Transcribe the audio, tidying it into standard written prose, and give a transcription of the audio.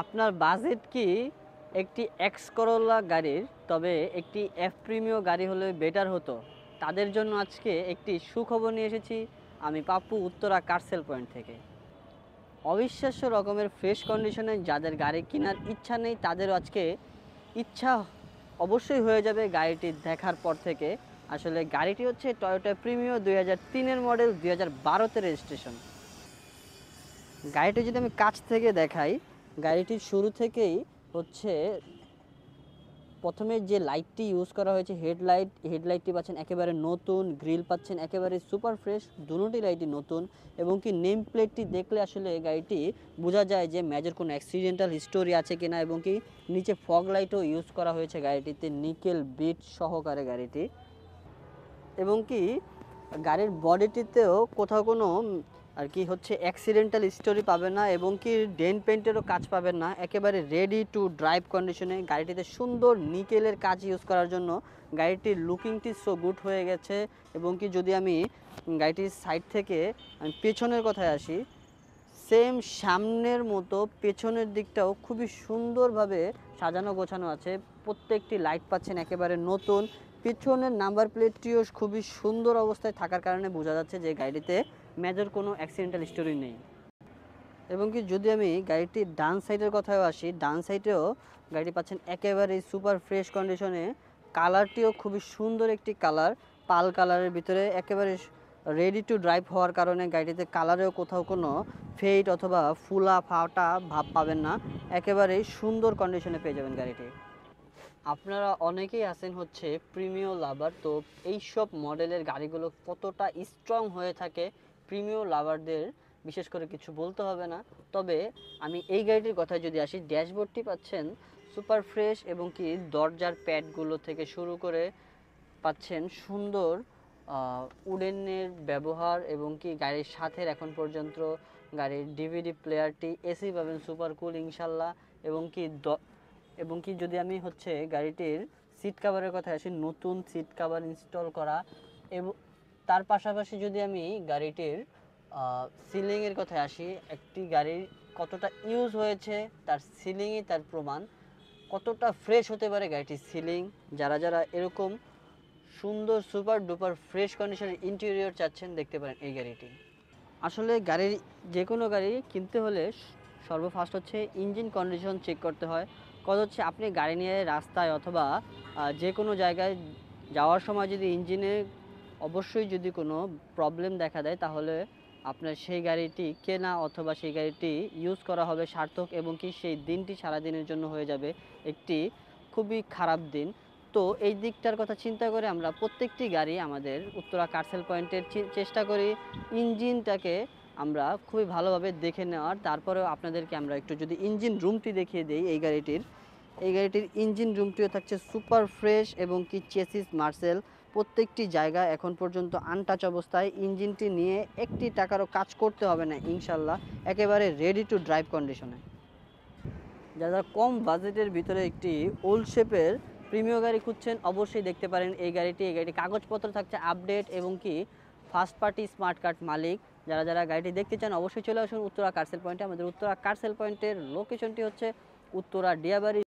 আপনার বাজেট কি একটি এক্স করোলা গাড়ির, তবে একটি এফ প্রিমিও গাড়ি হলে বেটার হতো? তাদের জন্য আজকে একটি সুখবর নিয়ে এসেছি আমি পাপ্পু, উত্তরা কারসেল পয়েন্ট থেকে। অবিশ্বাস্য রকমের ফ্রেশ কন্ডিশনে যাদের গাড়ি কেনার ইচ্ছা নেই, তাদেরও আজকে ইচ্ছা অবশ্যই হয়ে যাবে গাড়িটি দেখার পর থেকে। আসলে গাড়িটি হচ্ছে টয়োটা প্রিমিও 2003-এর মডেল, 2012-তে রেজিস্ট্রেশন। গাড়িটি যদি আমি কাছ থেকে দেখাই, গাড়িটির শুরু থেকেই হচ্ছে প্রথমে যে লাইটটি ইউজ করা হয়েছে হেডলাইটটি পাচ্ছেন একেবারে নতুন, গ্রিল পাচ্ছেন একেবারে সুপার ফ্রেশ, দুটি লাইটই নতুন। এবং কি নেম প্লেটটি দেখলে আসলে গাড়িটি বোঝা যায় যে মেজর কোনো অ্যাক্সিডেন্টাল হিস্টোরি আছে কিনা। এবং কি নিচে ফগ লাইটও ইউজ করা হয়েছে গাড়িটিতে, নিকেল বিট সহকারে গাড়িটি। এবং কি গাড়ির বডিটিতেও কোথাও কোনো আর কি হচ্ছে অ্যাক্সিডেন্টাল স্টোরি পাবেন না, এবং কি ডেন্ট পেন্টেরও কাজ পাবেন না। একেবারে রেডি টু ড্রাইভ কন্ডিশনে গাড়িটিতে সুন্দর নিকেলের কাজ ইউজ করার জন্য গাড়িটির লুকিংটি সো গুড হয়ে গেছে। এবং কি যদি আমি গাড়িটির সাইড থেকে আমি পেছনের কথায় আসি, সেম সামনের মতো পেছনের দিকটাও খুবই সুন্দরভাবে সাজানো গোছানো আছে। প্রত্যেকটি লাইট পাচ্ছেন একেবারে নতুন। পিছনের নাম্বার প্লেটটিও খুবই সুন্দর অবস্থায় থাকার কারণে বোঝা যাচ্ছে যে গাড়িতে মেজর কোনো অ্যাক্সিডেন্টাল হিস্টোরি নেই। এবং কি যদি আমি গাড়িটির ডান সাইডের কথাও আসি, ডান সাইডেও গাড়িটি পাচ্ছেন একেবারে সুপার ফ্রেশ কন্ডিশনে। কালারটিও খুবই সুন্দর একটি কালার, পাল কালারের ভিতরে, একেবারে রেডি টু ড্রাইভ হওয়ার কারণে গাড়িতে কালারেও কোথাও কোনো ফেড অথবা ফুলা ফাটা ভাব পাবেন না, একেবারেই সুন্দর কন্ডিশনে পেয়ে যাবেন গাড়িটি। আপনারা অনেকেই আছেন হচ্ছে প্রিমিও লাভার, তো এইসব মডেলের গাড়িগুলো কতটা স্ট্রং হয়ে থাকে প্রিমিও লাভারদের বিশেষ করে কিছু বলতে হবে না। তবে আমি এই গাড়িটির কথায় যদি আসি, ড্যাশবোর্ডটি পাচ্ছেন সুপার ফ্রেশ, এবং কি দরজার প্যাডগুলো থেকে শুরু করে পাচ্ছেন সুন্দর উডেনের ব্যবহার। এবং কি গাড়ির সাথে এখন পর্যন্ত গাড়ির ডিভিডি প্লেয়ারটি এসি পাবেন সুপার কুল ইনশাল্লাহ। এবং কি যদি আমি হচ্ছে গাড়িটির সিট কাভারের কথা আসি, নতুন সিট কাভার ইনস্টল করা। এবং তার পাশাপাশি যদি আমি গাড়িটির সিলিংয়ের কথায় আসি, একটি গাড়ির কতটা ইউজ হয়েছে তার সিলিংই তার প্রমাণ, কতটা ফ্রেশ হতে পারে গাড়িটির সিলিং। যারা যারা এরকম সুন্দর সুপার ডুপার ফ্রেশ কন্ডিশনের ইন্টেরিয়র চাচ্ছেন, দেখতে পারেন এই গাড়িটি। আসলে গাড়ির যে কোনো গাড়ি কিনতে হলে সর্বফার্স্ট হচ্ছে ইঞ্জিন কন্ডিশন চেক করতে হয়। কথা হচ্ছে আপনি গাড়ি নিয়ে রাস্তায় অথবা যে কোনো জায়গায় যাওয়ার সময় যদি ইঞ্জিনে অবশ্যই যদি কোনো প্রবলেম দেখা দেয়, তাহলে আপনার সেই গাড়িটি কেনা অথবা সেই গাড়িটি ইউজ করা হবে সার্থক, এবং কি সেই দিনটি সারাদিনের জন্য হয়ে যাবে একটি খুবই খারাপ দিন। তো এই দিকটার কথা চিন্তা করে আমরা প্রত্যেকটি গাড়ি আমাদের উত্তরা কারসেল পয়েন্টের চেষ্টা করি ইঞ্জিনটাকে আমরা খুবই ভালোভাবে দেখে নেওয়ার। তারপরেও আপনাদেরকে আমরা একটু যদি ইঞ্জিন রুমটি দেখিয়ে দিই, এই গাড়িটির ইঞ্জিন রুমটিও থাকছে সুপার ফ্রেশ, এবং কি চেসিস মার্সেল প্রত্যেকটি জায়গা এখন পর্যন্ত আনটাচ অবস্থায়। ইঞ্জিনটি নিয়ে একটি টাকারও কাজ করতে হবে না ইনশাল্লাহ, একেবারে রেডি টু ড্রাইভ কন্ডিশনে। যারা কম বাজেটের ভিতরে একটি ওল্ড শেপের প্রিমিয় গাড়ি খুঁজছেন, অবশ্যই দেখতে পারেন এই গাড়িটি কাগজপত্র থাকছে আপডেট, এবং কি ফার্স্ট পার্টি স্মার্ট কার্ড মালিক। যারা যারা গাড়িটি দেখতে চান অবশ্যই চলে আসুন উত্তরা কারসেল পয়েন্টে। আমাদের উত্তরা কারসেল পয়েন্টের লোকেশনটি হচ্ছে উত্তরা ডিয়াবাড়ি